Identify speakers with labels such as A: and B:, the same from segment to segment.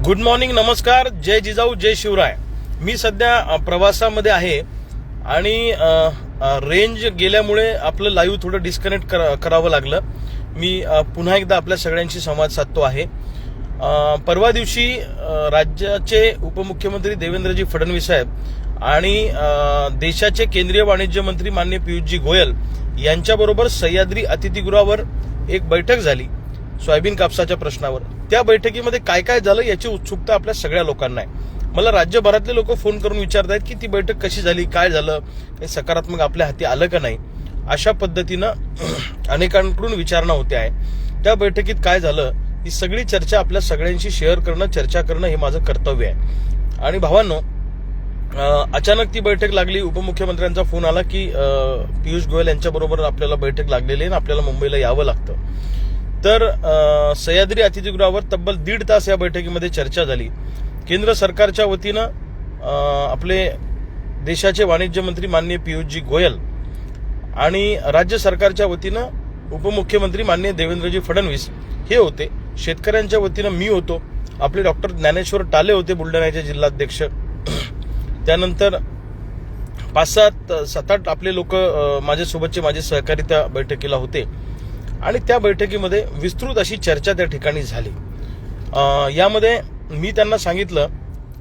A: Good morning, नमस्कार, जय जिजाऊ, जय शिवराय. मी सध्या प्रवासामध्ये आहे आणि रेंज गेल्यामुळे आपलं लाईव्ह थोडं डिस्कनेक्ट करावं लागलं. मी पुन्हा एकदा आपल्या सगळ्यांशी संवाद साधतो आहे. परवा दिवशी राज्याचे उपमुख्यमंत्री देवेंद्रजी फडणवीस साहेब आणि देशाचे केंद्रीय वाणिज्य मंत्री माननीय पियुषजी गोयल यांच्याबरोबर सह्याद्री अतिथीगृहावर एक बैठक झाली सोयाबीन कापसाच्या प्रश्नावर. त्या बैठकीमध्ये काय काय झालं याची उत्सुकता आपल्या सगळ्या लोकांना आहे. मला राज्यभरातले लोक फोन करून विचारतायत की ती बैठक कशी झाली, काय झालं, काही सकारात्मक आपल्या हाती आलं का नाही, अशा पद्धतीनं अनेकांकडून विचारणा होते आहे. त्या बैठकीत काय झालं ही सगळी चर्चा आपल्या सगळ्यांशी शेअर करणं, चर्चा करणं हे माझं कर्तव्य आहे. आणि भावांनो, अचानक ती बैठक लागली. उपमुख्यमंत्र्यांचा फोन आला की पियुष गोयल यांच्याबरोबर आपल्याला बैठक लागलेली आहे आणि आपल्याला मुंबईला यावं लागतं. तर सह्याद्री अतिथीगृहावर तब्बल 1.5 तास या बैठकीमध्ये चर्चा झाली. केंद्र सरकारच्या वतीनं आपले देशाचे वाणिज्य मंत्री माननीय पियुषजी गोयल आणि राज्य सरकारच्या वतीनं उपमुख्यमंत्री माननीय देवेंद्रजी फडणवीस हे होते. शेतकऱ्यांच्या वतीनं मी होतो, आपले डॉक्टर ज्ञानेश्वर टाले होते, बुलढाण्याचे जिल्हाध्यक्ष. त्यानंतर 5-7 आपले लोक माझ्यासोबतचे माझे सहकारी त्या बैठकीला होते आणि त्या बैठकीमध्ये विस्तृत अशी चर्चा त्या ठिकाणी झाली. यामध्ये मी त्यांना सांगितलं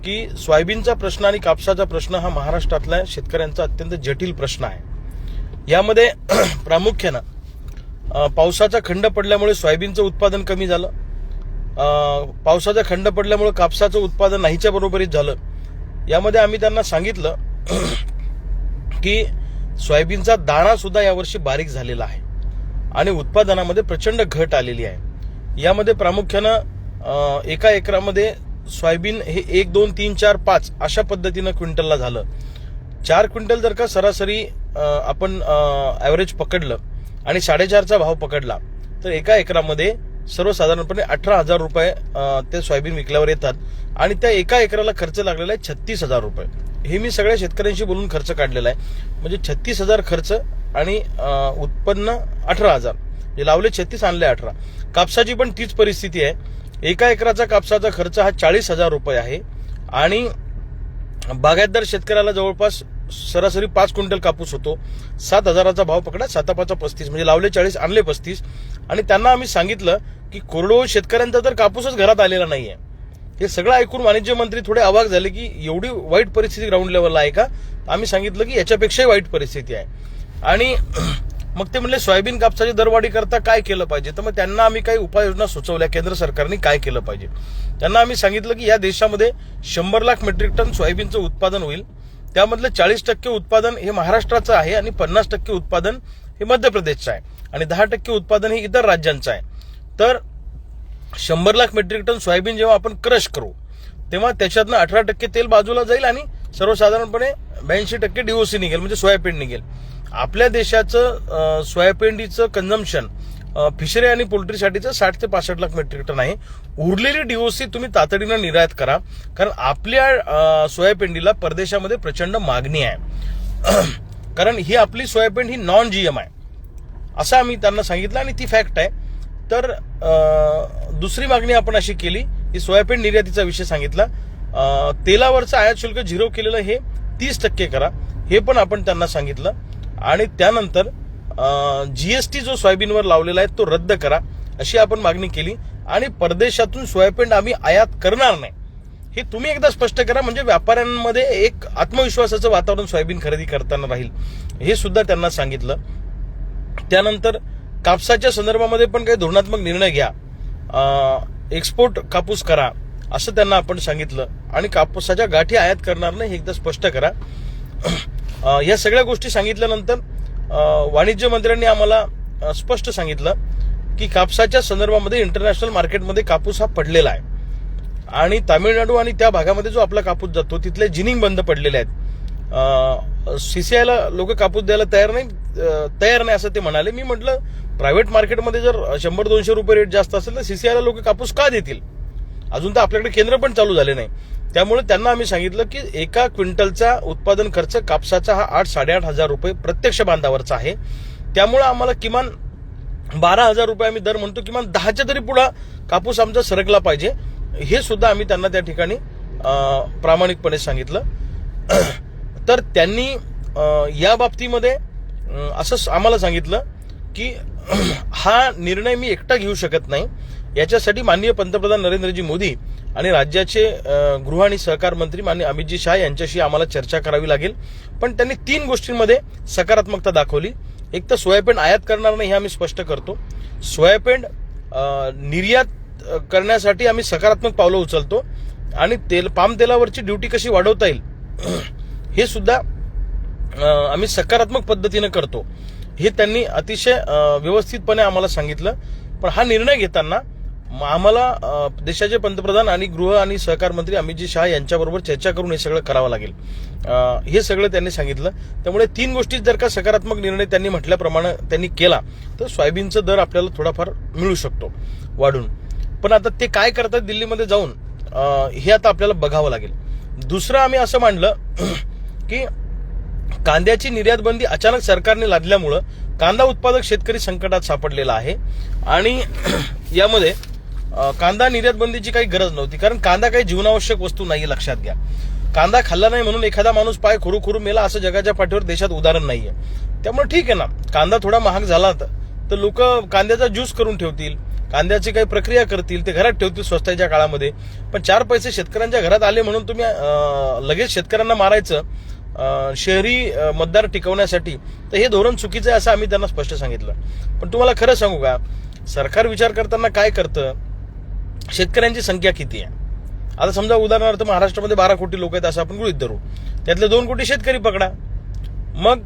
A: की सोयाबीनचा प्रश्न आणि कापसाचा प्रश्न हा महाराष्ट्रातल्या शेतकऱ्यांचा अत्यंत जटिल प्रश्न आहे. यामध्ये प्रामुख्यानं पावसाचा खंड पडल्यामुळे सोयाबीनचं उत्पादन कमी झालं, पावसाचा खंड पडल्यामुळे कापसाचं उत्पादन नाहीच्या बरोबरीत झालं. यामध्ये आम्ही त्यांना सांगितलं की सोयाबीनचा दाणा सुद्धा यावर्षी बारीक झालेला आहे आणि उत्पादनामध्ये प्रचंड घट आलेली आहे. यामध्ये प्रामुख्यानं एका एकरामध्ये सोयाबीन हे 1, 2, 3, 4, 5 अशा पद्धतीनं क्विंटलला झालं. 4 क्विंटल जर का सरासरी आपण ॲव्हरेज पकडलं आणि 4.5चा भाव पकडला तर एका एकरामध्ये सर्वसाधारणपणे 18,000 रुपये ते सोयाबीन विकल्यावर येतात आणि त्या एका एकराला खर्च लागलेला आहे 36,000 रुपये. हे मी सगळ्या शेतकऱ्यांशी बोलून खर्च काढलेला आहे. म्हणजे 36,000 खर्च आणि उत्पन्न 18,000, जे लावले 36 आणले 18. कापसाची पण तीच परिस्थिती आहे. एका एकराचा कापसाचा खर्च हा 40,000 रुपये आहे आणि बागायतदार शेतकऱ्याला जवळपास सरासरी 5 क्विंटल कापूस होतो. 7,000चा भाव पकडा, 7-5 35, म्हणजे लावले 40 आणले 35. आणि त्यांना आम्ही सांगितलं की कोरडवाहू शेतकऱ्यांचा तर कापूसच घरात आलेला नाहीये. हे सगळं ऐकून वाणिज्य मंत्री थोडे अवाक झाले की एवढी वाईट परिस्थिती ग्राउंड लेवलला आहे का. आम्ही सांगितलं की याच्यापेक्षाही वाईट परिस्थिती आहे. आणि मग ते म्हणले सोयाबीन कापसाची दरवाढी करता काय केलं पाहिजे. तर मग त्यांना आम्ही काही उपाययोजना सुचवल्या, केंद्र सरकारने काय केलं पाहिजे. त्यांना आम्ही सांगितलं की या देशामध्ये 100 लाख मेट्रिक टन सोयाबीनचं उत्पादन होईल. त्यामधलं 40% उत्पादन हे महाराष्ट्राचं आहे आणि 50% उत्पादन हे मध्य प्रदेशचं आहे आणि 10% उत्पादन हे इतर राज्यांचं आहे. तर 100 लाख मेट्रिक टन सोयाबीन जेव्हा आपण क्रश करू तेव्हा त्याच्यातनं 18% तेल बाजूला जाईल आणि सर्वसाधारणपणे 82% डीओसी निघेल, म्हणजे सोयाबीन निघेल. आपल्या देशाचं सोयाबीनचं कन्झम्पशन फिशरी आणि पोल्ट्रीसाठीचं 60 ते 65 लाख मेट्रिक टन आहे. उरलेली डीओसी तुम्ही तातडीनं निर्यात करा, कारण आपल्या सोयाबीनला परदेशामध्ये प्रचंड मागणी आहे. कारण ही आपली सोयाबीन ही नॉन जीएम आहे असं आम्ही त्यांना सांगितलं आणि ती फॅक्ट आहे. तर दुसरी मागणी आपण अशी केली की सोयाबीन निर्यातीचा विषय सांगितला. तेलावरचं आयात शुल्क 0 केलेलं हे 30% करा, हे पण आपण त्यांना सांगितलं. आणि त्यानंतर जीएसटी जो सोयाबीनवर लावलेला आहे तो रद्द करा अशी आपण मागणी केली. आणि परदेशातून सोयाबीन आम्ही आयात करणार नाही हे तुम्ही एकदा स्पष्ट करा, म्हणजे व्यापाऱ्यांमध्ये एक आत्मविश्वासाचं वातावरण सोयाबीन खरेदी करताना राहील, हे सुद्धा त्यांना सांगितलं. त्यानंतर कापसाच्या संदर्भामध्ये पण काही धोरणात्मक निर्णय घ्या, एक्सपोर्ट कापूस करा असं त्यांना आपण सांगितलं. आणि कापूसाच्या गाठी आयात करणार नाही हे एकदा स्पष्ट करा. या सगळ्या गोष्टी सांगितल्यानंतर वाणिज्य मंत्र्यांनी आम्हाला स्पष्ट सांगितलं की कापसाच्या संदर्भामध्ये इंटरनॅशनल मार्केटमध्ये कापूस हा पडलेला आहे आणि तामिळनाडू आणि त्या भागामध्ये जो आपला कापूस जातो तिथले जिनिंग बंद पडलेले आहेत. सीसीआयला लोक कापूस द्यायला तयार नाही असं ते म्हणाले. मी म्हटलं प्रायव्हेट मार्केटमध्ये जर 100-200 रुपये रेट जास्त असेल तर सीसीआयला लोक कापूस का देतील. अजून तर आपल्याकडे केंद्र पण चालू झाले नाही. त्यामुळे त्यांना आम्ही सांगितलं की एका क्विंटलचा उत्पादन खर्च कापसाचा हा 8-8.5 रुपये प्रत्यक्ष बांधावरचा आहे. त्यामुळे आम्हाला किमान 12,000 रुपये आम्ही दर म्हणतो, किमान 10च्या तरी पुढे कापूस आमचा सरकला पाहिजे. हे सुद्धा आम्ही त्यांना त्या ठिकाणी प्रामाणिकपणे सांगितलं. तर त्यांनी या बाबतीमध्ये असं आम्हाला सांगितलं की हा निर्णय मी एकटा घेऊ शकत नाही, याच्यासाठी माननीय पंतप्रधान नरेंद्रजी मोदी आणि राज्याचे गृह आणि सहकार मंत्री माननीय अमितजी शाह यांच्याशी आम्हाला चर्चा करावी लागेल. पण त्यांनी 3 गोष्टींमध्ये सकारात्मकता दाखवली. एक तर सोयाबीन आयात करणार नाही हे आम्ही स्पष्ट करतो. सोयाबीन निर्यात करण्यासाठी आम्ही सकारात्मक पावलं उचलतो आणि पाम तेलावरची ड्युटी कशी वाढवता येईल हे सुद्धा आम्ही सकारात्मक पद्धतीने करतो, हे त्यांनी अतिशय व्यवस्थितपणे आम्हाला सांगितलं. पण हा निर्णय घेताना आम्हाला देशाचे पंतप्रधान आणि गृह आणि सहकार मंत्री अमितजी शाह यांच्याबरोबर चर्चा करून हे सगळं करावं लागेल, हे सगळं त्यांनी सांगितलं. त्यामुळे 3 गोष्टी जर का सकारात्मक निर्णय त्यांनी म्हटल्याप्रमाणे त्यांनी केला तर सोयाबीनचा दर आपल्याला थोडाफार मिळू शकतो वाढून. पण आता ते काय करतात दिल्लीमध्ये जाऊन हे आता आपल्याला बघावं लागेल. दुसरं आम्ही असं मांडलं की कांद्याची निर्यात बंदी अचानक सरकारने लादल्यामुळं कांदा उत्पादक शेतकरी संकटात सापडलेला आहे आणि यामध्ये कांदा निर्यात बंदीची काही गरज नव्हती, कारण कांदा काही जीवनावश्यक वस्तू नाही, लक्षात घ्या. कांदा खाल्ला नाही म्हणून एखादा माणूस पाय खुरू मेला असं जगाच्या पाठीवर देशात उदाहरण नाहीये. त्यामुळे ठीक आहे ना, कांदा थोडा महाग झाला तर लोक कांद्याचा ज्यूस करून ठेवतील, कांद्याची काही प्रक्रिया करतील, ते घरात ठेवतील स्वस्ताच्या काळामध्ये. पण 4 पैसे शेतकऱ्यांच्या घरात आले म्हणून तुम्ही लगेच शेतकऱ्यांना मारायचं शहरी मतदार टिकवण्यासाठी, तर हे धोरण चुकीचं आहे असं आम्ही त्यांना स्पष्ट सांगितलं. पण तुम्हाला खरं सांगू का, सरकार विचार करताना काय करतं, शेतकऱ्यांची संख्या किती आहे. आता समजा उदाहरणार्थ महाराष्ट्रामध्ये 12 कोटी लोक आहेत असं आपण गृहीत धरू, त्यातले 2 कोटी शेतकरी पकडा. मग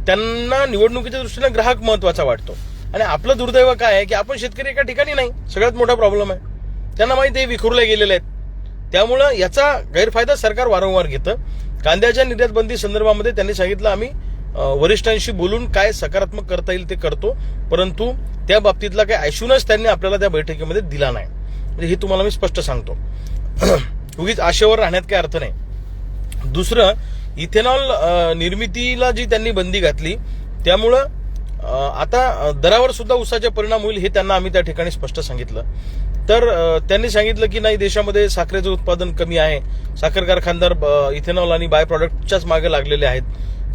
A: त्यांना निवडणुकीच्या दृष्टीने ग्राहक महत्वाचा वाटतो आणि आपलं दुर्दैव काय आहे की आपण शेतकरी एका ठिकाणी नाही, सगळ्यात मोठा प्रॉब्लेम आहे. त्यांना माहिती आहे विखुरले गेलेले आहेत, त्यामुळं याचा गैरफायदा सरकार वारंवार घेतं. कांद्याच्या निर्यात बंदी संदर्भामध्ये त्यांनी सांगितलं आम्ही वरिष्ठांशी बोलून काय सकारात्मक करता येईल ते करतो, परंतु त्या बाबतीतला काही ॲश्युरन्स त्यांनी आपल्याला त्या बैठकीमध्ये दिला नाही. म्हणजे हे तुम्हाला मी स्पष्ट सांगतो. उगीच आशेवर राहण्यात काही अर्थ नाही. दुसरं, इथेनॉल निर्मितीला जी त्यांनी बंदी घातली त्यामुळं आता दरावर सुद्धा उसाचा परिणाम होईल हे त्यांना आम्ही त्या ठिकाणी स्पष्ट सांगितलं. तर त्यांनी सांगितलं की नाही, देशामध्ये साखरेचं उत्पादन कमी आहे, साखर कारखानदार इथेनॉल आणि बाय प्रॉडक्टच्याच मागे लागलेले आहेत,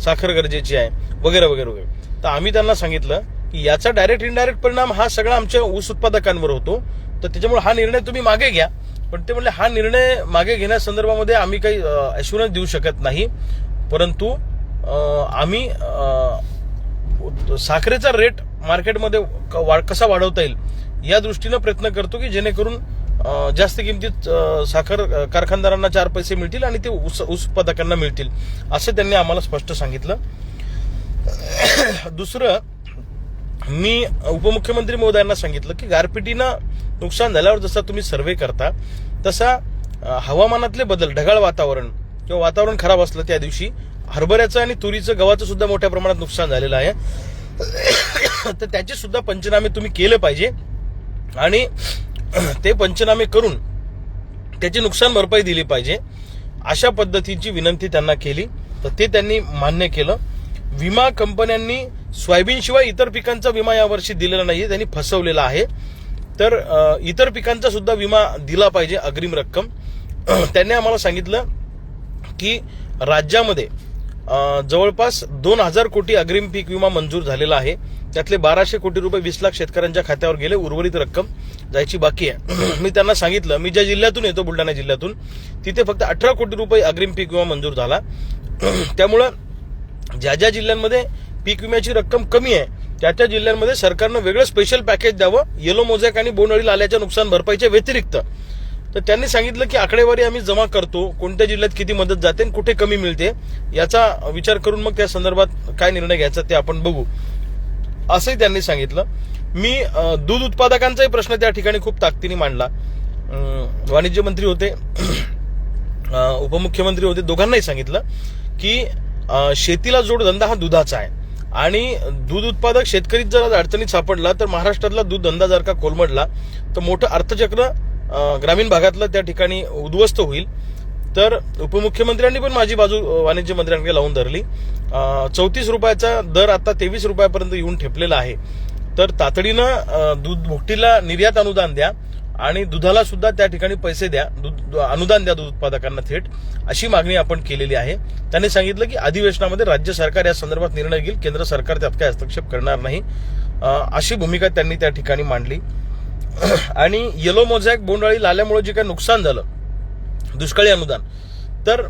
A: साखर गरजेची आहे वगैरे वगैरे वगैरे. तर आम्ही त्यांना सांगितलं की याचा डायरेक्ट इनडायरेक्ट परिणाम हा सगळा आमच्या ऊस उत्पादकांवर होतो, तर त्याच्यामुळे हा निर्णय तुम्ही मागे घ्या. पण ते म्हणले हा निर्णय मागे घेण्यासंदर्भामध्ये आम्ही काही ॲश्युरन्स देऊ शकत नाही, परंतु आम्ही साखरेचा रेट मार्केटमध्ये कसा वाढवता येईल या दृष्टीनं प्रयत्न करतो की जेणेकरून जास्त किमतीत साखर कारखानदारांना 4 पैसे मिळतील आणि ते ऊस उत्पादकांना मिळतील असं त्यांनी आम्हाला स्पष्ट सांगितलं. दुसरं, मी उपमुख्यमंत्री महोदयांना सांगितलं की गारपिटीनं नुकसान झाल्यावर जसा तुम्ही सर्व्हे करता तसा हवामानातले बदल, ढगाळ वातावरण किंवा वातावरण खराब असलं त्या दिवशी हरभऱ्याचं आणि तुरीचं गव्हाचं सुद्धा मोठ्या प्रमाणात नुकसान झालेलं आहे, तर त्याचे सुद्धा पंचनामे तुम्ही केले पाहिजे आणि ते पंचनामे करून त्याची नुकसान भरपाई दिली पाहिजे अशा पद्धतीची विनंती त्यांना केली. तर ते त्यांनी मान्य केलं. विमा कंपन्यांनी सोयाबीनशिवाय इतर पिकांचा विमा यावर्षी दिलेला नाहीये, त्यांनी फसवलेला आहे. तर इतर पिकांचा सुद्धा विमा दिला पाहिजे अग्रिम रक्कम. त्यांनी आम्हाला सांगितलं की राज्यामध्ये जवळपास 2000 कोटी अग्रिम पीक विमा मंजूर झालेला आहे, त्यातले 1200 कोटी रुपये 20 लाख शेतकऱ्यांच्या खात्यावर गेले, उर्वरित रक्कम जायची बाकी आहे. मी त्यांना सांगितलं, मी ज्या जिल्ह्यातून येतो बुलढाणा जिल्ह्यातून, तिथे फक्त 18 कोटी रुपये अग्रिम पीक विमा मंजूर झाला. त्यामुळं ज्या ज्या जिल्ह्यांमध्ये पीक विम्याची रक्कम कमी आहे त्या त्या जिल्ह्यांमध्ये सरकारनं वेगळं स्पेशल पॅकेज द्यावं येलो मोझॅक आणि बोंडअळी आल्याच्या नुकसान भरपाईच्या व्यतिरिक्त. तर त्यांनी सांगितलं की आकडेवारी आम्ही जमा करतो, कोणत्या जिल्ह्यात किती मदत जाते आणि कुठे कमी मिळते याचा विचार करून मग त्या संदर्भात काय निर्णय घ्यायचा ते आपण बघू असंही त्यांनी सांगितलं. मी दूध उत्पादकांचाही प्रश्न त्या ठिकाणी खूप ताकदीने मांडला. वाणिज्य मंत्री होते, उपमुख्यमंत्री होते, दोघांनाही सांगितलं की शेतीला जोडधंदा हा दुधाचा आहे आणि दूध उत्पादक शेतकरी जर अडचणीत सापडला तर महाराष्ट्रातला दूध धंदा जर का कोलमडला तर मोठं अर्थचक्र ग्रामीण भागातलं त्या ठिकाणी उद्ध्वस्त होईल. तर उपमुख्यमंत्र्यांनी पण माझी बाजू वाणिज्य मंत्र्यांकडे लावून धरली. 34 रुपयाचा दर आता 23 रुपयापर्यंत येऊन ठेपलेला आहे. तर तातडीनं दूध भुकटीला निर्यात अनुदान द्या आणि दुधाला सुद्धा त्या ठिकाणी पैसे द्या, अनुदान द्या दूध उत्पादकांना थेट, अशी मागणी आपण केलेली आहे. त्यांनी सांगितलं की अधिवेशनामध्ये राज्य सरकार या संदर्भात निर्णय घेईल, केंद्र सरकार त्यात काही हस्तक्षेप करणार नाही, अशी भूमिका त्यांनी त्या ठिकाणी मांडली. आणि येलो मोझॅक, बोंडअळी, लाल्यामुळे जे काही नुकसान झालं, दुष्काळी अनुदान, तर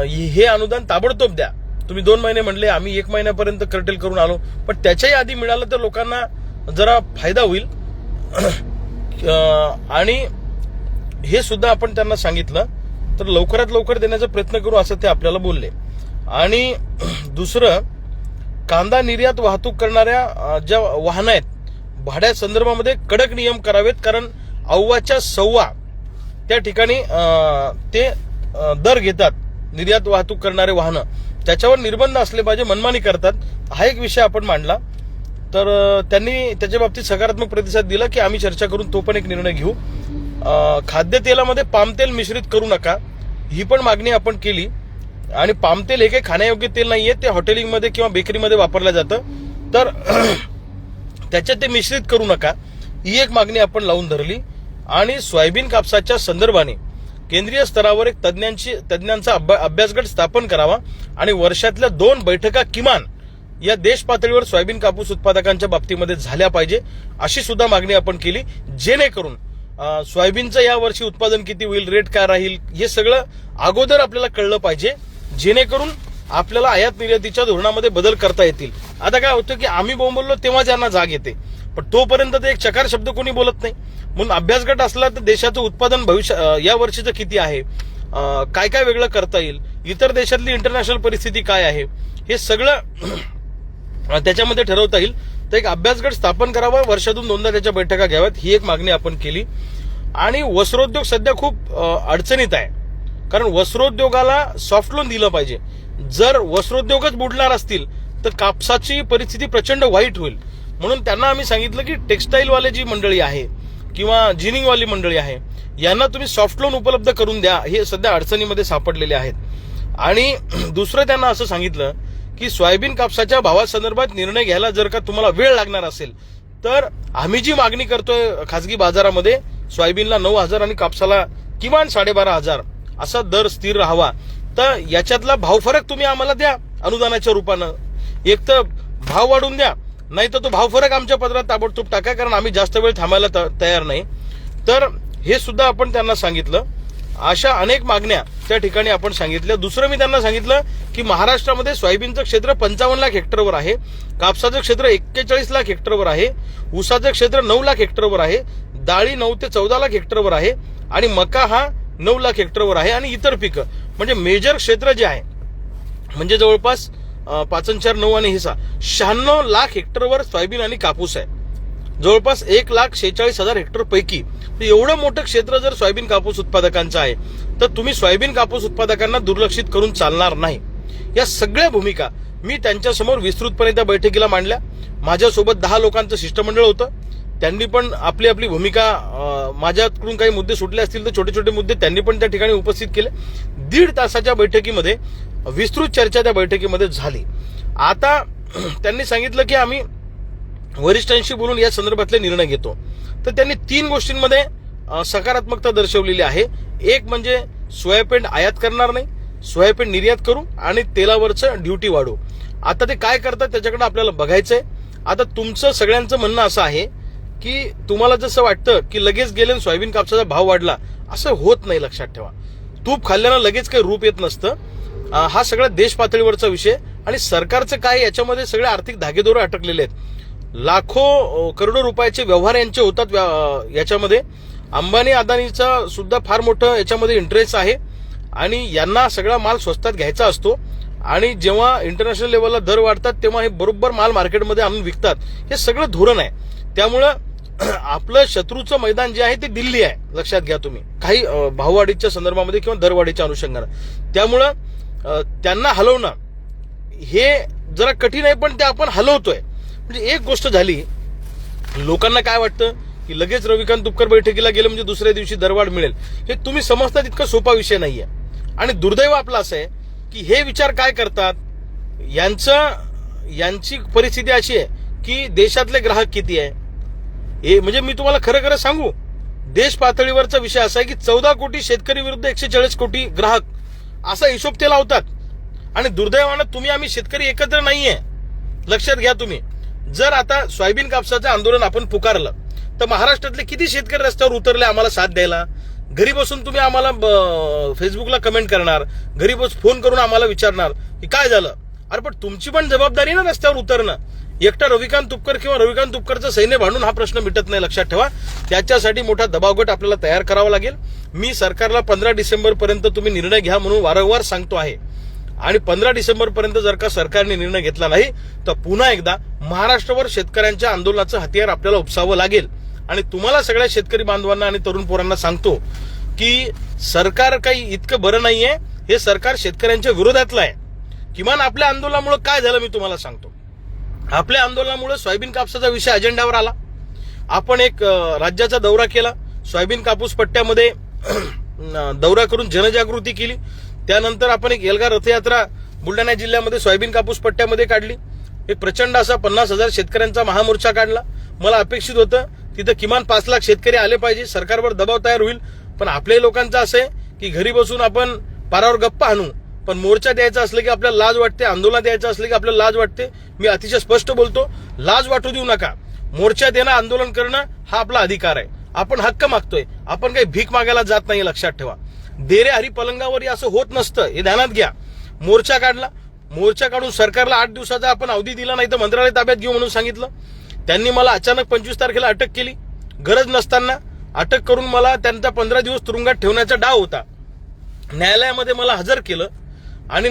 A: हे अनुदान ताबडतोब द्या. तुम्ही 2 महिने म्हणले, आम्ही 1 महिन्यापर्यंत कर्टेल करून आलो, पण त्याच्याही आधी मिळालं तर लोकांना जरा फायदा होईल. आणि हे सुद्धा आपण त्यांना सांगितलं, तर लवकरात लवकर देण्याचा प्रयत्न करू असं ते आपल्याला बोलले. आणि दुसरं, कांदा निर्यात वाहतूक करणाऱ्या ज्या वाहनं आहेत, भाड्या संदर्भामध्ये कडक नियम करावेत, कारण अव्वाच्या सव्वा त्या ठिकाणी ते दर घेतात निर्यात वाहतूक करणारे वाहनं, त्याच्यावर निर्बंध असले पाहिजे, मनमानी करतात. हा एक विषय आपण मांडला. तर त्यांनी त्याच्या बाबतीत सकारात्मक प्रतिसाद दिला की आम्ही चर्चा करून तो पण एक निर्णय घेऊ. खाद्यतेलामध्ये पामतेल मिश्रित करू नका, ही पण मागणी आपण केली. आणि पामतेल हे काही खाण्यायोग्य तेल नाहीये, ते हॉटेलिंगमध्ये किंवा बेकरीमध्ये वापरलं जातं, तर त्याच्यात ते मिश्रित करू नका, ही एक मागणी आपण लावून धरली. आणि सोयाबीन कापसाच्या संदर्भाने केंद्रीय स्तरावर एक तज्ञांचा अभ्यासगट स्थापन करावा आणि वर्षातल्या 2 बैठका किमान या देश पातळीवर सोयाबीन कापूस उत्पादकांच्या बाबतीमध्ये झाल्या पाहिजे, अशी सुद्धा मागणी आपण केली. जेणेकरून सोयाबीनचं या वर्षी उत्पादन किती होईल, रेट काय राहील, हे सगळं अगोदर आपल्याला कळलं पाहिजे, जेणेकरून आपल्याला आयात निर्यातीच्या धोरणामध्ये बदल करता येतील. आता काय होतं की आम्ही बोंबललो तेव्हा त्यांना जाग येते, पण तोपर्यंत ते एक चकार शब्द कोणी बोलत नाही. म्हणून अभ्यासगट असला तर देशाचं उत्पादन या वर्षीचं किती आहे, काय काय वेगळं करता येईल, इतर देशातली इंटरनॅशनल परिस्थिती काय आहे, हे सगळं त्याच्यामध्ये ठरवता येईल. तर एक अभ्यासगट स्थापन करावा, वर्षातून 2दा त्याच्या बैठका घ्याव्यात, ही एक मागणी आपण केली. आणि वस्त्रोद्योग सध्या खूप अडचणीत आहे, कारण वस्त्रोद्योगाला सॉफ्ट लोन दिलं पाहिजे. जर वस्त्रोद्योगच बुडणार असतील तर कापसाची परिस्थिती प्रचंड वाईट होईल. म्हणून त्यांना आम्ही सांगितलं की टेक्स्टाईलवाले जी मंडळी आहे किंवा जिनिंगवाली मंडळी आहे, यांना तुम्ही सॉफ्ट लोन उपलब्ध करून द्या, हे सध्या अडचणीमध्ये सापडलेले आहेत. आणि दुसरं त्यांना असं सांगितलं की सोयाबीन कापसाच्या भावासंदर्भात निर्णय घ्यायला जर का तुम्हाला वेळ लागणार असेल, तर आम्ही जी मागणी करतोय खासगी बाजारामध्ये सोयाबीनला 9,000 आणि कापसाला किमान 12,500 असा दर स्थिर राहावा, तर याच्यातला भाव फरक तुम्ही आम्हाला द्या अनुदानाच्या रूपानं. एक तर भाव वाढून द्या, नाही तर तो भाव फरक आमच्या पदरात ताबडतोब टाका, कारण आम्ही जास्त वेळ थांबायला तयार नाही. तर हे सुद्धा आपण त्यांना सांगितलं. अशा अनेक मागण्या त्या ठिकाणी आपण सांगितल्या. दुसरं मी त्यांना सांगितलं की महाराष्ट्रामध्ये सोयाबीनचं क्षेत्र 55 लाख हेक्टरवर आहे, कापसाचं क्षेत्र 41 लाख हेक्टरवर आहे, ऊसाचं क्षेत्र 9 लाख हेक्टरवर आहे, डाळी 9 ते 14 लाख हेक्टरवर आहे, आणि मका हा 9 लाख हेक्टरवर आहे, आणि इतर पिकं म्हणजे मेजर क्षेत्र जे आहे म्हणजे जवळपास 5 आणि 4 9 आणि हे 96 लाख हेक्टरवर सोयाबीन आणि कापूस आहे. जवळपास 1,46,000 हेक्टर पैकी एवढं मोठं क्षेत्र जर सोयाबीन कापूस उत्पादकांचं आहे, तर तुम्ही सोयाबीन कापूस उत्पादकांना दुर्लक्षित करून चालणार नाही. या सगळ्या भूमिका मी त्यांच्यासमोर विस्तृतपणे त्या बैठकीला मांडल्या. माझ्यासोबत 10 लोकांचं शिष्टमंडळ होतं, त्यांनी पण आपली आपली भूमिका, माझ्याकडून काही मुद्दे सुटले असतील तर छोटे छोटे मुद्दे त्यांनी पण त्या ठिकाणी उपस्थित केले. 1.5 तासाच्या बैठकीमध्ये विस्तृत चर्चा त्या बैठकीमध्ये झाली. आता त्यांनी सांगितलं की आम्ही वरिष्ठांशी बोलून या संदर्भातले निर्णय घेतो. तर त्यांनी 3 गोष्टींमध्ये सकारात्मकता दर्शवलेली आहे. एक म्हणजे सोयाबीन आयात करणार नाही, सोयाबीन निर्यात करू आणि तेलावरचं ड्युटी वाढू. आता ते काय करतात त्याच्याकडे आपल्याला बघायचंय. आता तुमचं सगळ्यांचं म्हणणं असं आहे की तुम्हाला जसं वाटतं की लगेच गेले सोयाबीन कापसाचा भाव वाढला, असं होत नाही. लक्षात ठेवा, तूप खाल्ल्यानं लगेच काही रूप येत नसतं. हा सगळा देश पातळीवरचा विषय, आणि सरकारचं काय याच्यामध्ये सगळे आर्थिक धागेदोरे अटकलेले आहेत. लाखो करोडो रुपयाचे व्यवहार यांचे होतात याच्यामध्ये. अंबानी अदानीचा सुद्धा फार मोठं याच्यामध्ये इंटरेस्ट आहे, आणि यांना सगळा माल स्वस्तात घ्यायचा असतो, आणि जेव्हा इंटरनॅशनल लेवलला दर वाढतात तेव्हा हे बरोबर माल मार्केटमध्ये आणून विकतात. हे सगळं धोरण आहे. त्यामुळं आपलं शत्रूचं मैदान जे आहे ते दिल्ली आहे, लक्षात घ्या तुम्ही, काही भाववाढीच्या संदर्भामध्ये किंवा दरवाढीच्या अनुषंगानं. त्यामुळं त्यांना हलवणं हे जरा कठीण आहे, पण ते आपण हलवतोय. म्हणजे एक गोष्ट झाली, लोकांना काय वाटतं की लगेच रविकांत तुपकर बैठकीला गेलं म्हणजे दुसऱ्या दिवशी दरवाढ मिळेल. हे तुम्ही समजता तितका सोपा विषय नाहीये. आणि दुर्दैव आपलं असं आहे की हे विचार काय करतात, यांची परिस्थिती अशी आहे की देशातले ग्राहक किती आहे हे, म्हणजे मी तुम्हाला खरं खरं सांगू, देश पातळीवरचा विषय असा आहे की 14 कोटी शेतकरी विरुद्ध 140 कोटी ग्राहक असा हिशोब ते लावतात. आणि दुर्दैवानं तुम्ही आम्ही शेतकरी एकत्र नाहीये. लक्षात घ्या तुम्ही. जर आता सोयाबीन कापसाचं आंदोलन आपण पुकारलं तर महाराष्ट्रातले किती शेतकरी रस्त्यावर उतरले आम्हाला साथ द्यायला. घरी बसून तुम्ही आम्हाला फेसबुकला कमेंट करणार, घरी बस फोन करून आम्हाला विचारणार की काय झालं. अरे पण तुमची पण जबाबदारी ना रस्त्यावर उतरणं. एकटा रविकांत तुपकर किंवा रविकांत तुपकरचं सैन्य भांडून हा प्रश्न मिटत नाही. लक्षात ठेवा. त्याच्यासाठी मोठा दबावगट आपल्याला तयार करावा लागेल. मी सरकारला 15 डिसेंबर पर्यंत तुम्ही निर्णय घ्या म्हणून वारंवार सांगतो आहे. आणि 15 डिसेंबर पर्यंत जर का सरकारने निर्णय घेतला नाही तर पुन्हा एकदा महाराष्ट्रावर शेतकऱ्यांच्या आंदोलनाचं हत्यार आपल्याला उपसावं लागेल. आणि तुम्हाला सगळ्या शेतकरी बांधवांना आणि तरुण पोरांना सांगतो की सरकार काही इतकं बरं नाहीये. हे सरकार शेतकऱ्यांच्या विरोधातलं आहे. किमान आपल्या आंदोलनामुळे काय झालं मी तुम्हाला सांगतो. आपल्या आंदोलनामुळे सोयाबीन कापसाचा विषय अजेंड्यावर आला. आपण एक राज्याचा दौरा केला. सोयाबीन कापूस पट्ट्यामध्ये दौरा करून जनजागृती केली. त्यानंतर आपण एक एल्गार रथयात्रा बुलढाणा जिल्ह्यामध्ये सोयाबीन कापूस पट्ट्यामध्ये काढली. एक प्रचंड असा 50,000 शेतकऱ्यांचा महामोर्चा काढला. मला अपेक्षित होतं तिथं किमान 5 लाख शेतकरी आले पाहिजे. सरकारवर दबाव तयार होईल. पण आपल्या लोकांचं असं आहे की घरी बसून आपण पारावर गप्पा आणू, पण मोर्चा द्यायचा असलं की आपल्याला लाज वाटते. आंदोलन द्यायचं असलं की आपल्याला लाज वाटते. मी अतिशय स्पष्ट बोलतो, लाज वाटू देऊ नका. मोर्चा देणं, आंदोलन करणं हा आपला अधिकार आहे. आपण हक्क मागतोय. आपण काही भीक मागायला जात नाही. लक्षात ठेवा. देरे हरी पलंगावर असं होत नसतं, हे ध्यानात घ्या. मोर्चा काढला. मोर्चा काढून सरकारला 8 दिवसाचा आपण अवधी दिला, नाही तर मंत्रालय ताब्यात घेऊ म्हणून सांगितलं. त्यांनी मला अचानक 25 तारखेला अटक केली. गरज नसताना अटक करून मला त्यांचा 15 दिवस तुरुंगात ठेवण्याचा डाव होता. न्यायालयामध्ये मला हजर केलं आणि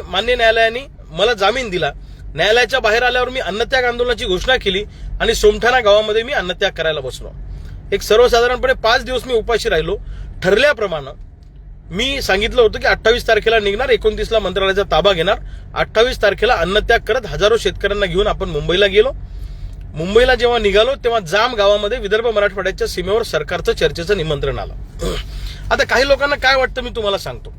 A: मान्य न्यायालयाने मला जामीन दिला. न्यायालयाच्या बाहेर आल्यावर मी अन्नत्याग आंदोलनाची घोषणा केली आणि सोमठाणा गावामध्ये मी अन्नत्याग करायला बसलो. एक सर्वसाधारणपणे 5 दिवस मी उपाशी राहिलो. ठरल्याप्रमाणे मी सांगितलं होतं की 28 तारखेला निघणार, 29ला मंत्रालयाचा ताबा घेणार. 28 तारखेला अन्नत्याग करत हजारो शेतकऱ्यांना घेऊन आपण मुंबईला गेलो. मुंबईला जेव्हा निघालो तेव्हा जाम गावामध्ये विदर्भ मराठवाड्याच्या सीमेवर सरकारचं चर्चेचं निमंत्रण आलं. आता काही लोकांना काय वाटतं मी तुम्हाला सांगतो.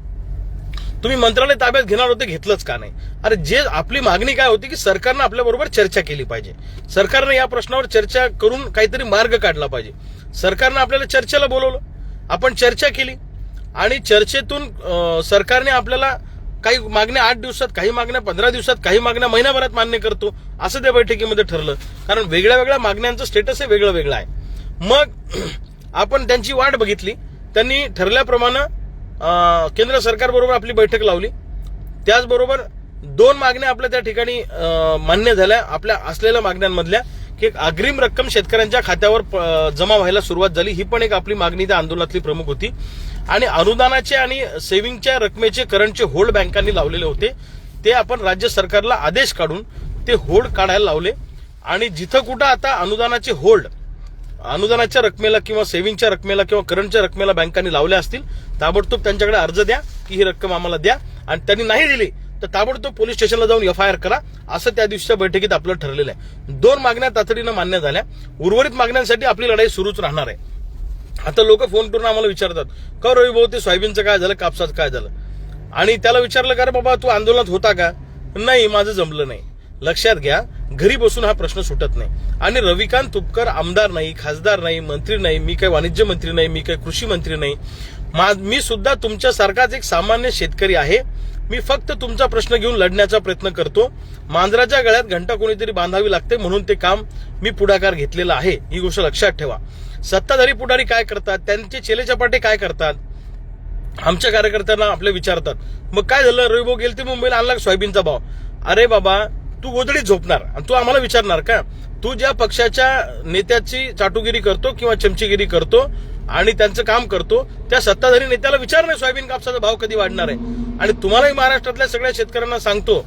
A: तुम्ही मंत्रालय ताब्यात घेणार होते, घेतलंच का नाही. अरे जे आपली मागणी काय होती की सरकारनं आपल्याबरोबर चर्चा केली पाहिजे. सरकारनं या प्रश्नावर चर्चा करून काहीतरी मार्ग काढला पाहिजे. सरकारनं आपल्याला चर्चेला बोलवलं. आपण चर्चा केली आणि चर्चेतून सरकारने आपल्याला काही मागण्या 8 दिवसात, काही मागण्या 15 दिवसात, काही मागण्या महिनाभरात मान्य करतो असं त्या बैठकीमध्ये ठरलं. कारण वेगळ्या वेगळ्या मागण्यांचं स्टेटस हे वेगळं वेगळं आहे. मग आपण त्यांची वाट बघितली. त्यांनी ठरल्याप्रमाणे केंद्र सरकारबरोबर आपली बैठक लावली. त्याचबरोबर 2 मागण्या आपल्या त्या ठिकाणी मान्य झाल्या. आपल्या असलेल्या मागण्यांमधल्या की एक अग्रिम रक्कम शेतकऱ्यांच्या खात्यावर जमा व्हायला सुरुवात झाली. ही पण एक आपली मागणी त्या आंदोलनातली प्रमुख होती. आणि अनुदानाचे आणि सेव्हिंगच्या रकमेचे करंटचे होल्ड बँकांनी लावलेले होते. ते आपण राज्य सरकारला आदेश काढून ते होल्ड काढायला लावले. आणि जिथं कुठं आता अनुदानाचे होल्ड, अनुदानाच्या रकमेला किंवा सेव्हिंगच्या रकमेला किंवा करंटच्या रकमेला बँकांनी लावल्या असतील, ताबडतोब त्यांच्याकडे अर्ज द्या की ही रक्कम आम्हाला द्या. आणि त्यांनी नाही दिली तर ताबडतोब पोलीस स्टेशनला जाऊन FIR करा, असं त्या दिवशीच्या बैठकीत आपलं ठरलेलं आहे. 2 मागण्या तातडीनं मान्य झाल्या. उर्वरित मागण्यांसाठी आपली लढाई सुरूच राहणार आहे. आता लोक फोन करून आम्हाला विचारतात, का रवी भाऊ ते सोयाबीनचं काय झालं, कापसाचं काय झालं. आणि त्याला विचारलं का रे बाबा तू आंदोलनात होता का. नाही, माझं जमलं नाही. लक्षात घ्या, घरी बसून हा प्रश्न सुटत नाही. आणि रविकांत तुपकर आमदार नाही, खासदार नाही, मंत्री नाही, मी काही वाणिज्य मंत्री नाही, मी काही कृषी मंत्री नाही. मी सुद्धा तुमच्यासारखाच एक सामान्य शेतकरी आहे. मी फक्त तुमचा प्रश्न घेऊन लढण्याचा प्रयत्न करतो. मांजराच्या गळ्यात घंटा कोणीतरी बांधावी लागते, म्हणून ते काम मी पुढाकार घेतलेला आहे. ही गोष्ट लक्षात ठेवा. सत्ताधारी पुढारी काय करतात, त्यांचे चेलेचपाटे काय करतात, आमच्या कार्यकर्त्यांना आपले विचारतात, मग काय झालं रवी भाऊ गेलते मुंबईला, आणला सोयाबीनचा भाव. अरे बाबा, तू गोधडीत झोपणार आणि तू आम्हाला विचारणार का. तू ज्या पक्षाच्या नेत्याची चाटुगिरी करतो किंवा चमचीगिरी करतो आणि त्यांचं काम करतो, त्या सत्ताधारी नेत्याला विचार नाही सोयाबीन कापसाचा भाव कधी वाढणार आहे. आणि तुम्हालाही महाराष्ट्रातल्या सगळ्या शेतकऱ्यांना सांगतो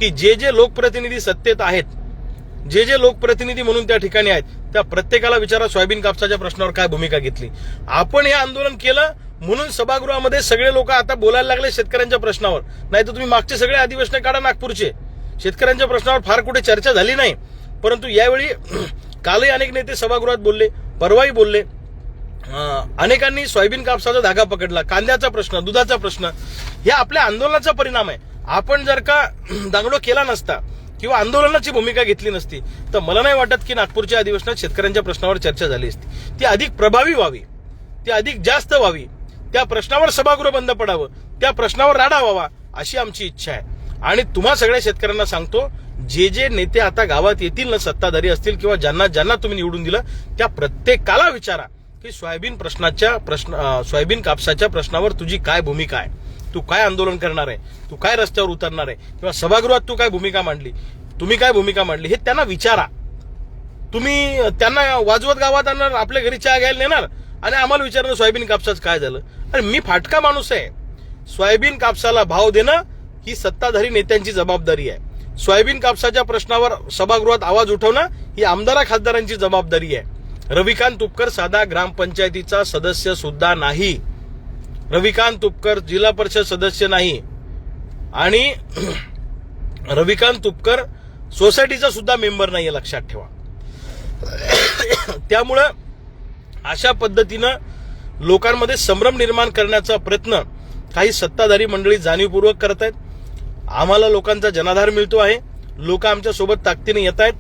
A: की जे जे लोकप्रतिनिधी सत्तेत आहेत, जे जे लोकप्रतिनिधी म्हणून त्या ठिकाणी आहेत, त्या प्रत्येकाला विचारा सोयाबीन कापसाच्या प्रश्नावर काय भूमिका घेतली. आपण हे आंदोलन केलं म्हणून सभागृहामध्ये सगळे लोक आता बोलायला लागले शेतकऱ्यांच्या प्रश्नावर. नाही तर तुम्ही मागचे सगळे अधिवेशन काढा नागपूरचे. शेतकऱ्यांच्या प्रश्नावर फार कुठे चर्चा झाली नाही. परंतु यावेळी कालही अनेक नेते सभागृहात बोलले, परवाही बोलले. अनेकांनी सोयाबीन कापसाचा धागा पकडला. कांद्याचा प्रश्न, दुधाचा प्रश्न, हे आपल्या आंदोलनाचा परिणाम आहे. आपण जर का दांगडो केला नसता किंवा आंदोलनाची भूमिका घेतली नसती तर मला नाही वाटत की नागपूरच्या अधिवेशनात शेतकऱ्यांच्या प्रश्नावर चर्चा झाली असती. ती अधिक प्रभावी व्हावी. ती अधिक जास्त व्हावी, त्या प्रश्नावर सभागृह बंद पडावं, त्या प्रश्नावर राडा व्हावा, अशी आमची इच्छा आहे. आणि तुम्हा सगळ्या शेतकऱ्यांना सांगतो, जे नेते आता गावात येतील ना, सत्ताधारी असतील किंवा ज्यांना ज्यांना तुम्ही निवडून दिलं, त्या प्रत्येकाला विचारा की सोयाबीन कापसाच्या प्रश्नावर तुझी काय भूमिका आहे, तू काय आंदोलन करणार आहे, तू काय रस्त्यावर उतरणार आहे, किंवा सभागृहात तू काय भूमिका मांडली, तुम्ही काय भूमिका मांडली, हे त्यांना विचारा. तुम्ही त्यांना वाजवत गावात आणणार, आपल्या घरी चहा घ्यायला नेणार आणि आम्हाला विचारणार सोयाबीन कापसाचं काय झालं. अरे मी फाटका माणूस आहे. सोयाबीन कापसाला भाव देणं ही सत्ताधारी नेत्यांची जबाबदारी आहे. सोयाबीन कापसाच्या प्रश्नावर सभागृहात आवाज उठवणं ही आमदार खासदारांची जबाबदारी आहे. रविकांत तुपकर साधा ग्रामपंचायतीचा सदस्य सुद्धा नाही. रविकांत तुपकर जिल्हा परिषद सदस्य नाही आणि रविकांत तुपकर सोसायटीचा सुद्धा मेंबर नाहीये, लक्षात ठेवा. त्यामुळं अशा पद्धतीनं लोकांमध्ये संभ्रम निर्माण करण्याचा प्रयत्न काही सत्ताधारी मंडळी जाणीवपूर्वक करत आहेत. आम्हाला लोकांचा जनाधार मिळतो आहे. लोक आमच्या सोबत ताकदीने येत आहेत.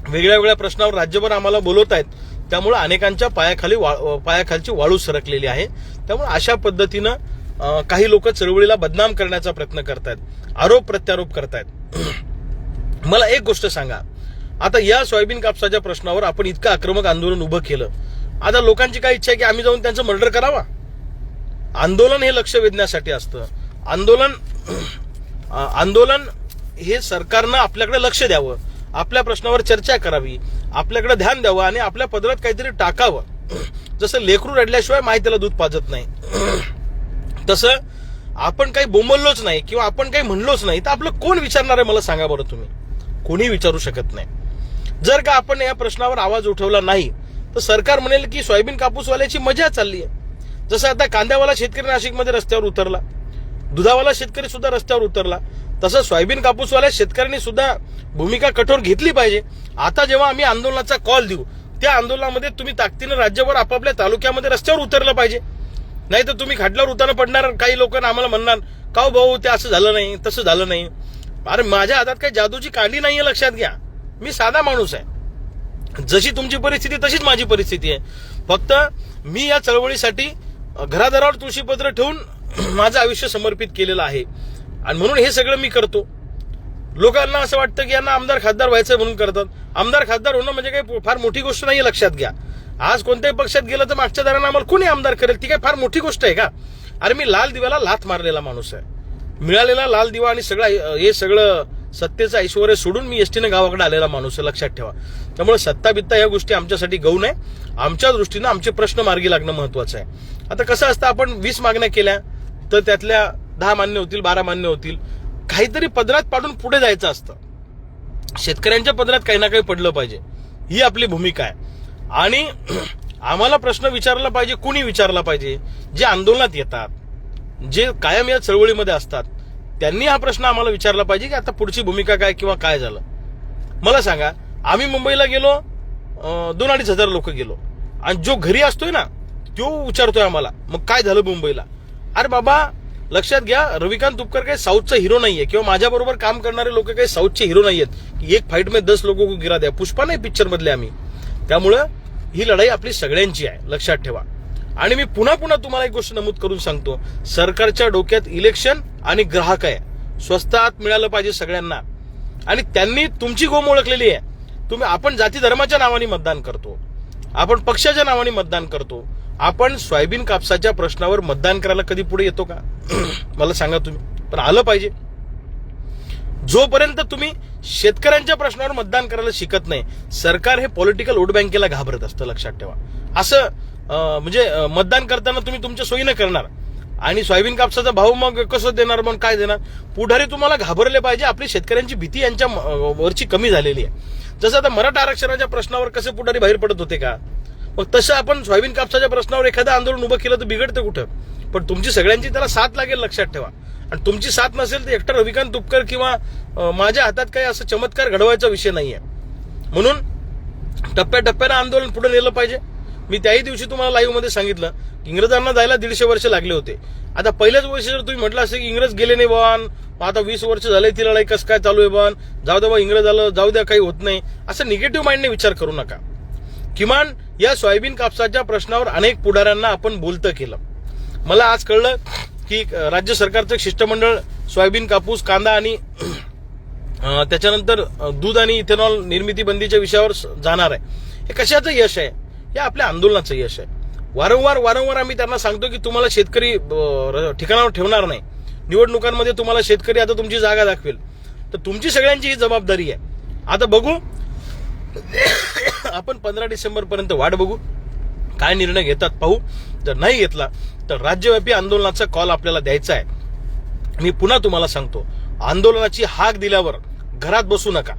A: वेगळ्या वेगळ्या प्रश्नावर राज्यभर आम्हाला बोलवत आहेत. त्यामुळे अनेकांच्या पायाखालची वाळू सरकलेली आहे. त्यामुळे अशा पद्धतीनं काही लोक चळवळीला बदनाम करण्याचा प्रयत्न करतायत, आरोप प्रत्यारोप करतायत. मला एक गोष्ट सांगा, आता या सोयाबीन कापसाच्या प्रश्नावर आपण इतकं आक्रमक आंदोलन उभं केलं, आता लोकांची काय इच्छा आहे की आम्ही जाऊन त्यांचं मर्डर करावा? आंदोलन हे लक्ष वेधण्यासाठी असतं. आंदोलन हे सरकारनं आपल्याकडे लक्ष द्यावं, आपल्या प्रश्नावर चर्चा करावी, आपल्याकडे ध्यान द्यावं आणि आपल्या पदरात काहीतरी टाकावं. जसं लेकरू रडल्याशिवाय माय त्याला दूध पाजत नाही, तसं आपण काही बोंबललोच नाही किंवा आपण काही म्हणलोच नाही तर आपलं कोण विचारणार आहे मला सांगा बरं तुम्ही? कोणी विचारू शकत नाही. जर का आपण या प्रश्नावर आवाज उठवला नाही तर सरकार म्हणेल की सोयाबीन कापूसवाल्याची मजा चालली आहे. जसं आता कांद्यावाला शेतकरी नाशिकमध्ये रस्त्यावर उतरला, दुधावाला शेतकरी सुद्धा रस्त्यावर उतरला, तसं सोयाबीन कापूसवाल्या शेतकऱ्यांनी सुद्धा भूमिका कठोर घेतली पाहिजे. आता जेव्हा आम्ही आंदोलनाचा कॉल देऊ, त्या आंदोलनामध्ये तुम्ही ताकदीनं राज्यभर आपापल्या तालुक्यामध्ये रस्त्यावर उतरलं पाहिजे. नाही तर तुम्ही खाटल्यावर उतरणं पडणार. काही लोकांना आम्हाला म्हणणार का भाऊ ते असं झालं नाही, तसं झालं नाही. अरे माझ्या हातात काही जादूची कांडी नाहीये, लक्षात घ्या. मी साधा माणूस आहे. जशी तुमची परिस्थिती तशीच माझी परिस्थिती आहे. फक्त मी या चळवळीसाठी घरादारावर तुळशीपत्र ठेवून माझं आयुष्य समर्पित केलेलं आहे आणि म्हणून हे सगळं मी करतो. लोकांना असं वाटतं की यांना आमदार खासदार व्हायचं म्हणून करतात. आमदार खासदार होणं म्हणजे काही फार मोठी गोष्ट नाहीये, लक्षात घ्या. आज कोणत्याही पक्षात गेलं तर मागच्या दारांना आम्हाला कोणी आमदार करेल, ती काय फार मोठी गोष्ट आहे का? अरे मी लाल दिव्याला लाथ मारलेला माणूस आहे. मिळालेला लाल दिवा आणि हे सगळं सत्तेचं ऐश्वर्य सोडून मी एसटीने गावाकडे आलेला माणूस आहे, लक्षात ठेवा. त्यामुळे सत्ता बित्ता या गोष्टी आमच्यासाठी गौण आहे. आमच्या दृष्टीनं आमचे प्रश्न मार्गी लागणं महत्वाचं आहे. आता कसं असतं, आपण 20 मागण्या केल्या तर त्यातल्या 10 मान्य होतील, 12 मान्य होतील. काहीतरी पदरात पाडून पुढे जायचं असतं. शेतकऱ्यांच्या पदरात काही ना काही पडलं पाहिजे, ही आपली भूमिका आहे. आणि आम्हाला प्रश्न विचारला पाहिजे, कुणी विचारला पाहिजे? जे आंदोलनात येतात, जे कायम या चळवळीमध्ये असतात, त्यांनी हा प्रश्न आम्हाला विचारला पाहिजे की आता पुढची भूमिका काय किंवा काय झालं. मला सांगा, आम्ही मुंबईला गेलो, 2-2.5 हजार लोक गेलो आणि जो घरी असतोय ना तो विचारतोय आम्हाला मग काय झालं मुंबईला. अरे बाबा लक्षात घ्या, रविकांत तुपकर काही साऊथचा हिरो नाहीये किंवा माझ्याबरोबर काम करणारे लोक काही साऊथचे हिरो नाहीयेत की एक फाईट मध्ये 10 लोगों को गिरा द्या. पुष्पा नाही पिक्चर मधले आम्ही. त्यामुळं ही लढाई आपली सगळ्यांची आहे, लक्षात ठेवा. आणि मी पुन्हा तुम्हाला एक गोष्ट नमूद करून सांगतो, सरकारच्या डोक्यात इलेक्शन आणि ग्राहक आहे. स्वस्तात मिळालं पाहिजे सगळ्यांना. आणि त्यांनी तुमची गोम ओळखलेली आहे. आपण जाती धर्माच्या नावाने मतदान करतो, आपण पक्षाच्या नावाने मतदान करतो. आपण सोयाबीन कापसाच्या प्रश्नावर मतदान करायला कधी पुढे येतो का? मला सांगा तुम्ही. पण आलं पाहिजे. जोपर्यंत तुम्ही शेतकऱ्यांच्या प्रश्नावर मतदान करायला शिकत नाही, सरकार हे पॉलिटिकल वोट बँकेला घाबरत असतं, लक्षात ठेवा. असं म्हणजे मतदान करताना तुम्ही तुमच्या सोयीनं करणार आणि सोयाबीन कापसाचा भाव मग कसं देणार, मग काय देणार? पुढारी तुम्हाला घाबरले पाहिजे. आपली शेतकऱ्यांची भीती यांच्या वरची कमी झालेली आहे. जसं आता मराठा आरक्षणाच्या प्रश्नावर कसे पुढारी बाहेर पडत होते का, मग तसं आपण सोयाबीन कापसाच्या प्रश्नावर एखादं आंदोलन उभं केलं तर बिघडतं कुठं? पण तुमची सगळ्यांची त्याला साथ लागेल, लक्षात ठेवा. आणि तुमची साथ नसेल तर एकटा रविकांत तुपकर किंवा माझ्या हातात काही असं चमत्कार घडवायचा विषय नाहीये. म्हणून टप्प्याटप्प्यानं आंदोलन पुढे नेलं पाहिजे. मी त्याही दिवशी तुम्हाला लाईव्ह मध्ये सांगितलं, इंग्रजांना जायला 150 वर्ष लागले होते. आता पहिल्याच वर्षी जर तुम्ही म्हटलं असं की इंग्रज गेले नाही बाण, आता 20 वर्ष झाले ती लढाई कसं काय चालू आहे बाण, जाऊ द्या बा इंग्रज आलं, जाऊ द्या काही होत नाही, असं निगेटिव्ह माइंडने विचार करू नका. किमान या सोयाबीन कापसाच्या प्रश्नावर अनेक पुढाऱ्यांना आपण बोलतं केलं. मला आज कळलं की राज्य सरकारचं शिष्टमंडळ सोयाबीन, कापूस, कांदा आणि त्याच्यानंतर दूध आणि इथेनॉल निर्मिती बंदीच्या विषयावर जाणार आहे. हे कशाचं यश आहे? हे आपल्या आंदोलनाचं यश आहे. वारंवार आम्ही त्यांना सांगतो की तुम्हाला शेतकरी ठिकाणावर ठेवणार नाही. निवडणुकांमध्ये तुम्हाला शेतकरी आता तुमची जागा दाखवेल. तर तुमची सगळ्यांची ही जबाबदारी आहे. आता बघू, आपण 15 डिसेंबर पर्यंत वाट बघू, काय निर्णय घेतात पाहू. जर नाही घेतला तर राज्यव्यापी आंदोलनाचा कॉल आपल्याला द्यायचा आहे. मी पुन्हा तुम्हाला सांगतो, आंदोलनाची हाक दिल्यावर घरात बसू नका.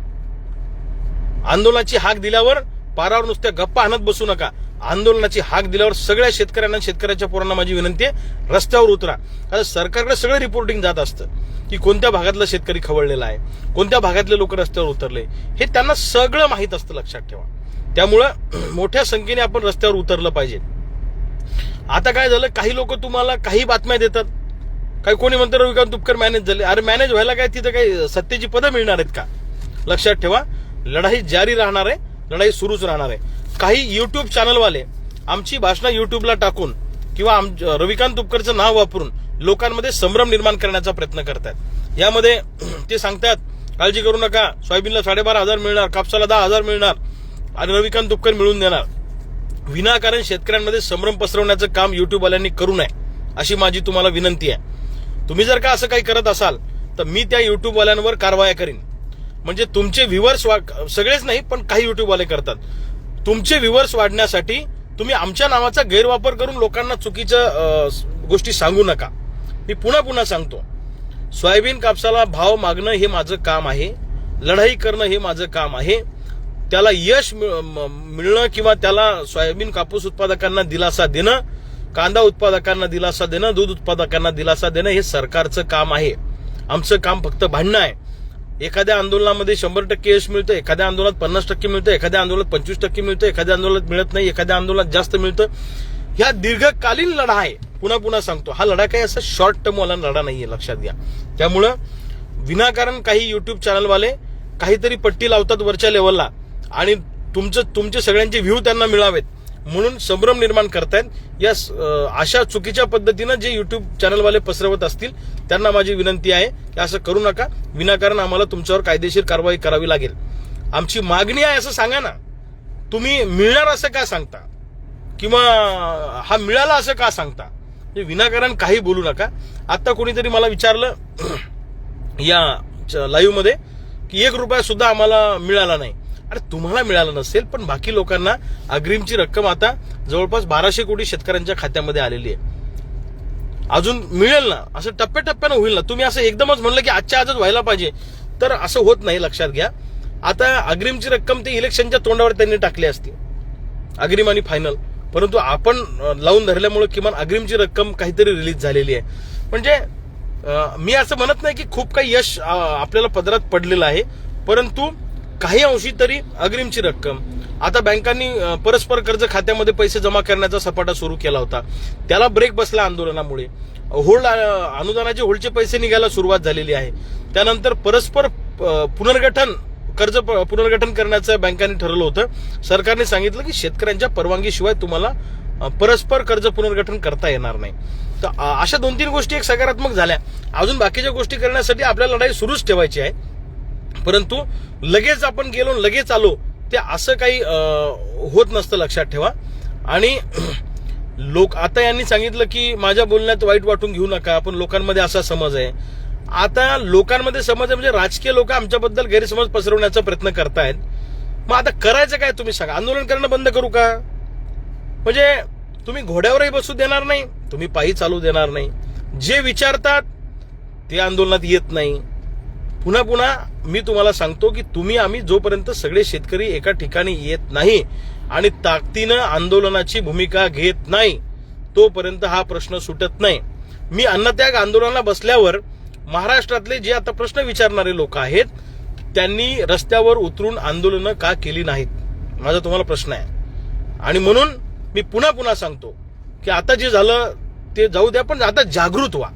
A: आंदोलनाची हाक दिल्यावर पारावर नुसत्या गप्पा आणत बसू नका. आंदोलनाची हाक दिल्यावर सगळ्या शेतकऱ्यांना, शेतकऱ्याच्या पोरांना माझी विनंती आहे, रस्त्यावर उतरा. आता सरकारकडे सगळं रिपोर्टिंग जात असतं की कोणत्या भागातला शेतकरी खवळलेला आहे, कोणत्या भागातले लोक रस्त्यावर उतरले, हे त्यांना सगळं माहीत असतं, लक्षात ठेवा. त्यामुळं मोठ्या संख्येने आपण रस्त्यावर उतरलं पाहिजे. आता काय झालं, काही लोक तुम्हाला काही बातम्या देतात. काही कोणी म्हणतं रविकांत तुपकर मॅनेज झाले. अरे मॅनेज व्हायला काय तिथं काही सत्तेची पदं मिळणार आहेत का? लक्षात ठेवा, लढाई जारी राहणार आहे, लढाई सुरूच राहणार आहे. काही युट्यूब चॅनलवाले आमची भाषणं युट्यूबला टाकून किंवा रविकांत तुपकरचं नाव वापरून लोकांमध्ये संभ्रम निर्माण करण्याचा प्रयत्न करतात. यामध्ये ते सांगतात, काळजी करू नका, सोयाबीनला 12,500 मिळणार, कापसाला 10,000 मिळणार आणि रविकांत तुपकर मिळून देणार. विनाकारण शेतकऱ्यांमध्ये संभ्रम पसरवण्याचं काम युट्यूबवाल्यांनी करू नये, अशी माझी तुम्हाला विनंती आहे. तुम्ही जर का असं काही करत असाल तर मी त्या युट्यूबवाल्यांवर कारवाया करीन. म्हणजे तुमचे व्ह्यूअर्स, सगळेच नाही पण काही युट्यूबवाले करतात, तुमचे व्ह्यूअर्स वाढण्यासाठी तुम्ही आमच्या नावाचा गैरवापर करून लोकांना चुकीच्या गोष्टी सांगू नका. मी पुन्हा सांगतो, सोयाबीन कापसाला भाव मागणं हे माझं काम आहे, लढाई करणं हे माझं काम आहे. त्याला यश मिळणं किंवा त्याला सोयाबीन कापूस उत्पादकांना दिलासा देणं, कांदा उत्पादकांना दिलासा देणं, दूध उत्पादकांना दिलासा देणं हे सरकारचं काम आहे. आमचं काम फक्त भांडणं आहे. एखाद्या आंदोलनामध्ये 100% यश मिळतं, एखाद्या आंदोलनात 50% मिळतं, एखाद्या आंदोलनात 25% मिळतं, एखाद्या आंदोलनात मिळत नाही, एखाद्या आंदोलनात जास्त मिळतं. ह्या दीर्घकालीन लढा आहे. पुन्हा सांगतो, हा लढा काही असा शॉर्ट टर्म वाला लढा नाहीये, लक्षात घ्या. त्यामुळं विनाकारण काही युट्यूब चॅनलवाले काहीतरी पट्टी लावतात वरच्या लेवलला आणि तुमचे सगळ्यांचे व्ह्यू त्यांना मिळावेत म्हणून संभ्रम निर्माण करतायत. या अशा चुकीच्या पद्धतीनं जे युट्यूब चॅनलवाले पसरवत असतील त्यांना माझी विनंती आहे की असं करू नका. विनाकारण आम्हाला तुमच्यावर कायदेशीर कारवाई करावी लागेल. आमची मागणी आहे असं सांगा ना. तुम्ही मिळणार असं का सांगता किंवा हा मिळाला असं का सांगता? विनाकारण काही बोलू नका. आता कोणीतरी मला विचारलं या लाईव्ह मध्ये की 1 रुपया सुद्धा आम्हाला मिळाला नाही. अरे तुम्हाला मिळालं नसेल पण बाकी लोकांना अग्रिमची रक्कम आता जवळपास 1200 कोटी शेतकऱ्यांच्या खात्यामध्ये आलेली आहे. अजून मिळेल ना, असं टप्प्याटप्प्यानं होईल ना. तुम्ही असं एकदमच म्हणलं की आजच्या आजच व्हायला पाहिजे तर असं होत नाही, लक्षात घ्या. आता अग्रिमची रक्कम ते इलेक्शनच्या तोंडावर त्यांनी टाकली असती, अग्रिम आणि फायनल. परंतु आपण लावून धरल्यामुळे किमान अग्रिमची रक्कम काहीतरी रिलीज झालेली आहे. म्हणजे मी असं म्हणत नाही की खूप काही यश आपल्याला पदरात पडलेलं आहे, परंतु काही अंशी तरी अग्रिमची रक्कम. आता बँकांनी परस्पर कर्ज खात्यामध्ये पैसे जमा करण्याचा सपाटा सुरू केला होता, त्याला ब्रेक बसला आंदोलनामुळे. होल्ड अनुदानाचे होल्डचे पैसे निघायला सुरुवात झालेली आहे. त्यानंतर परस्पर पुनर्गठन, कर्ज पुनर्गठन करण्याचं बँकांनी ठरवलं होतं. सरकारने सांगितलं की शेतकऱ्यांच्या परवानगीशिवाय तुम्हाला परस्पर कर्ज पुनर्गठन करता येणार नाही. तर अशा 2-3 गोष्टी एक सकारात्मक झाल्या. अजून बाकीच्या गोष्टी करण्यासाठी आपल्याला लढाई सुरूच ठेवायची आहे. परंतु लगेच आपण गेलो लगेच आलो ते असं काही होत नसतं, लक्षात ठेवा. आणि आता यांनी सांगितलं की माझ्या बोलण्यात वाईट वाटून घेऊ नका, पण लोकांमध्ये असा समज आहे. आता लोकांमध्ये समज आहे म्हणजे राजकीय लोक आमच्याबद्दल गैरसमज पसरवण्याचा प्रयत्न करतायत. मग आता करायचं काय तुम्ही सांगा? आंदोलन करणं बंद करू का? म्हणजे तुम्ही घोड्यावरही बसू देणार नाही, तुम्ही पायी चालू देणार नाही. जे विचारतात ते आंदोलनात येत नाही. पुन्हा मी तुम्हाला सांगतो की आम्ही जोपर्यंत सगळे शेतकरी एका ठिकाणी येत नाही आणि ताकदीनं आंदोलनाची भूमिका घेत नाही तोपर्यंत हा प्रश्न सुटत नाही. मी अन्नत्याग आंदोलनाला बसल्यावर महाराष्ट्रातले जे आता प्रश्न विचारणारे लोक आहेत त्यांनी रस्त्यावर उतरून आंदोलनं का केली नाहीत, माझा तुम्हाला प्रश्न आहे. आणि म्हणून मी पुन्हा सांगतो की आता जे झालं ते जाऊ द्या, पण आता जागृत व्हा.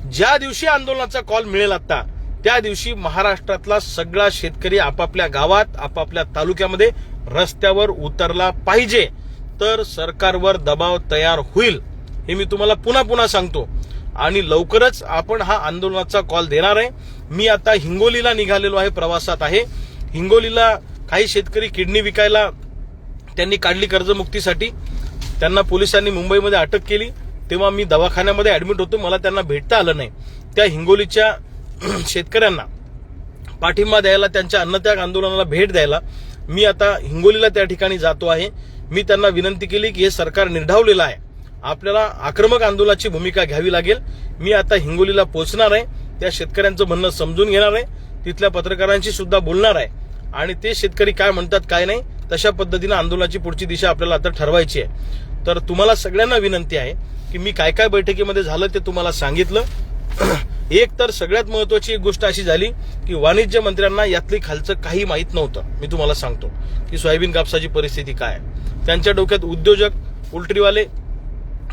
A: ज्या दिवशी आंदोलनाचा कॉल मिळेल आता त्या दिवशी महाराष्ट्रातला सगळा शेतकरी आपापल्या गावात आपापल्या तालुक्यामध्ये रस्त्यावर उतरला पाहिजे, तर सरकारवर दबाव तयार होईल हे मी तुम्हाला पुन्हा पुन्हा सांगतो. आणि लवकरच आपण हा आंदोलनाचा कॉल देणार आहे. मी आता हिंगोलीला निघालेलो आहे, प्रवासात आहे. हिंगोलीला काही शेतकरी किडनी विकायला त्यांनी काढली कर्जमुक्तीसाठी. त्यांना पोलिसांनी मुंबईमध्ये अटक केली, तेव्हा मी दवाखान्यामध्ये ऍडमिट होतो, मला त्यांना भेटता आलं नाही. त्या हिंगोलीच्या शेतकऱ्यांना पाठिंबा द्यायला, त्यांच्या अन्नत्याग आंदोलनाला भेट द्यायला मी आता हिंगोलीला त्या ठिकाणी जातो आहे. मी त्यांना विनंती केली की हे सरकार निर्ढावलेलं आहे, आपल्याला आक्रमक आंदोलनाची भूमिका घ्यावी लागेल. मी आता हिंगोलीला पोहोचणार आहे, त्या शेतकऱ्यांचं म्हणणं समजून घेणार आहे, तिथल्या पत्रकारांशी सुद्धा बोलणार आहे आणि ते शेतकरी काय म्हणतात काय नाही तशा पद्धतीनं आंदोलनाची पुढची दिशा आपल्याला आता ठरवायची आहे. तर तुम्हाला सगळ्यांना विनंती आहे की मी काय काय बैठकीमध्ये झालं ते तुम्हाला सांगितलं. एक तर सगळ्यात महत्वाची एक गोष्ट अशी झाली की वाणिज्य मंत्र्यांना यातली खालचं काही माहीत नव्हतं. मी तुम्हाला सांगतो की सोयाबीन कापसाची परिस्थिती काय आहे. त्यांच्या डोक्यात उद्योजक, पोल्ट्रीवाले,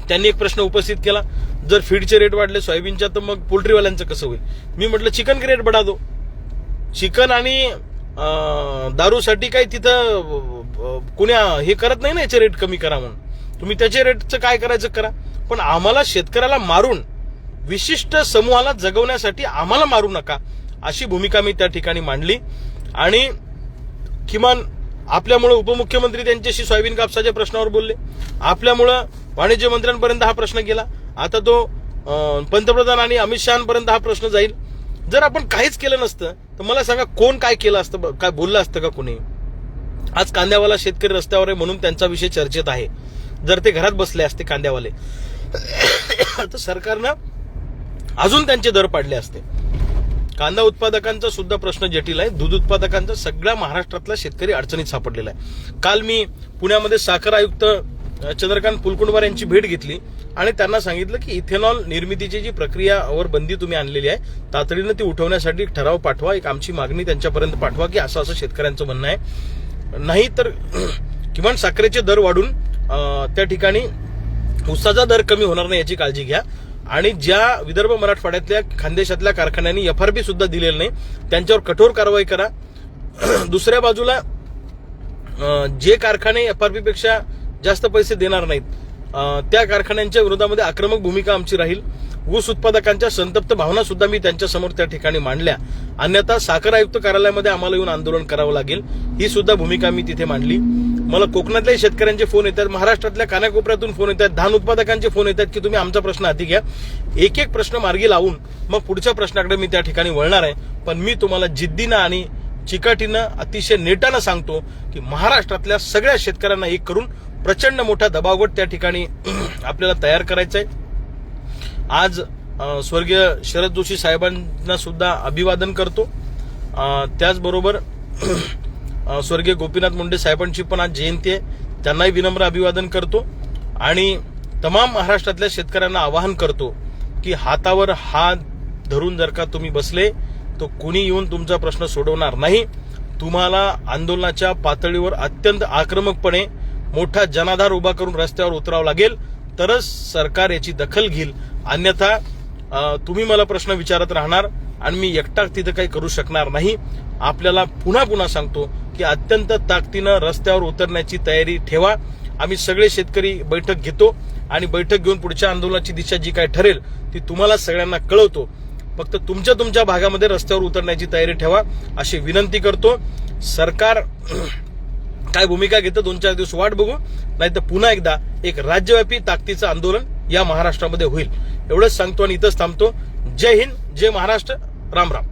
A: त्यांनी एक प्रश्न उपस्थित केला, जर फीडचे रेट वाढले सोयाबीनच्या तर मग पोल्ट्रीवाल्यांचं कसं होईल. मी म्हटलं चिकन के रेट बढ़ा दो. चिकन आणि दारूसाठी काही तिथं कुण्या हे करत नाही ना, याचे रेट कमी करा म्हणून. तुम्ही त्याचे रेटचं काय करायचं करा, पण आम्हाला शेतकऱ्याला मारून विशिष्ट समूहाला जगवण्यासाठी आम्हाला मारू नका, अशी भूमिका मी त्या ठिकाणी मांडली. आणि किमान आपल्यामुळे उपमुख्यमंत्री त्यांच्याशी सोयाबीन कापसाच्या प्रश्नावर बोलले, आपल्यामुळं वाणिज्य मंत्र्यांपर्यंत हा प्रश्न गेला, आता तो पंतप्रधान आणि अमित शहापर्यंत हा प्रश्न जाईल. जर आपण काहीच केलं नसतं तर मला सांगा कोण काय केलं असतं, काय बोललं असतं का कोणी. आज कांद्यावाला शेतकरी रस्त्यावर आहे म्हणून त्यांचा विषय चर्चेत आहे. जर ते घरात बसले असते कांद्यावाले तर सरकारनं अजून त्यांचे दर पाडले असते. कांदा उत्पादकांचा सुद्धा प्रश्न जटिल आहे, दूध उत्पादकांचा, सगळ्या महाराष्ट्रातला शेतकरी अडचणीत सापडलेला आहे. काल मी पुण्यामध्ये साखर आयुक्त चंद्रकांत फुलकुंडवार यांची भेट घेतली आणि त्यांना सांगितलं की इथेनॉल निर्मितीची जी प्रक्रियावर बंदी तुम्ही आणलेली आहे, तातडीनं ती उठवण्यासाठी एक ठराव पाठवा, एक आमची मागणी त्यांच्यापर्यंत पाठवा की असं असं शेतकऱ्यांचं म्हणणं आहे. नाही तर किमान साखरेचे दर वाढून त्या ठिकाणी ऊसाचा दर कमी होणार नाही याची काळजी घ्या. आणि ज्या विदर्भ मराठवाड्यातल्या खानदेशातल्या कारखान्यांनी एफआरपी सुद्धा दिलेलं नाही त्यांच्यावर कठोर कारवाई करा. दुसऱ्या बाजूला जे कारखाने एफआरपी पेक्षा जास्त पैसे देणार नाहीत त्या कारखान्यांच्या विरोधामध्ये आक्रमक भूमिका आमची राहील. ऊस उत्पादकांच्या संतप्त भावना सुद्धा मी त्यांच्या समोर त्या ठिकाणी मांडल्या. अन्यथा साखर आयुक्त कार्यालयामध्ये आम्हाला येऊन आंदोलन करावं लागेल, ही सुद्धा भूमिका मी तिथे मांडली. मला कोकणातल्या शेतकऱ्यांचे फोन येतात, महाराष्ट्रातल्या कानाकोपऱ्यातून फोन येतात, धान उत्पादकांचे फोन येतात की तुम्ही आमचा प्रश्न हाती घ्या. एक एक प्रश्न मार्गी लावून मग पुढच्या प्रश्नाकडे मी त्या ठिकाणी वळणार आहे. पण मी तुम्हाला जिद्दीनं आणि चिकाटीनं अतिशय नेटानं सांगतो की महाराष्ट्रातल्या सगळ्या शेतकऱ्यांना एक करून प्रचंड मोठा दबावगट त्या ठिकाणी आपल्याला तयार करायचा आहे. आज स्वर्गीय शरद जोशी साहेबांना सुद्धा अभिवादन करतो. त्याचबरोबर स्वर्गीय गोपीनाथ मुंडे साहेबांची पण आज जयंती आहे, त्यांनाही विनम्र अभिवादन करतो. आणि तमाम महाराष्ट्रातल्या शेतकऱ्यांना आवाहन करतो की हातावर हात धरून जर का तुम्ही बसले तर कुणी येऊन तुमचा प्रश्न सोडवणार नाही. तुम्हाला आंदोलनाच्या पातळीवर अत्यंत आक्रमकपणे मोठा जनाधार उभा करून रस्त्यावर उतरावं लागेल, तरच सरकार याची दखल घेईल. अन्यथा तुम्ही मला प्रश्न विचारत राहणार आणि मी एकटा तिथं काही करू शकणार नाही. आपल्याला पुन्हा पुन्हा सांगतो की अत्यंत ताकदीनं रस्त्यावर उतरण्याची तयारी ठेवा. आम्ही सगळे शेतकरी बैठक घेतो आणि बैठक घेऊन पुढच्या आंदोलनाची दिशा जी काय ठरेल ती तुम्हाला सगळ्यांना कळवतो. फक्त तुमच्या भागामध्ये रस्त्यावर उतरण्याची तयारी ठेवा अशी विनंती करतो. सरकार काय भूमिका घेतं 2-4 दिवस वाट बघू, नाही तर पुन्हा एकदा एक राज्यव्यापी ताकदीचं आंदोलन या महाराष्ट्रामध्ये होईल. एवढंच सांगतो आणि इथंच थांबतो. जय हिंद, जय महाराष्ट्र, राम राम.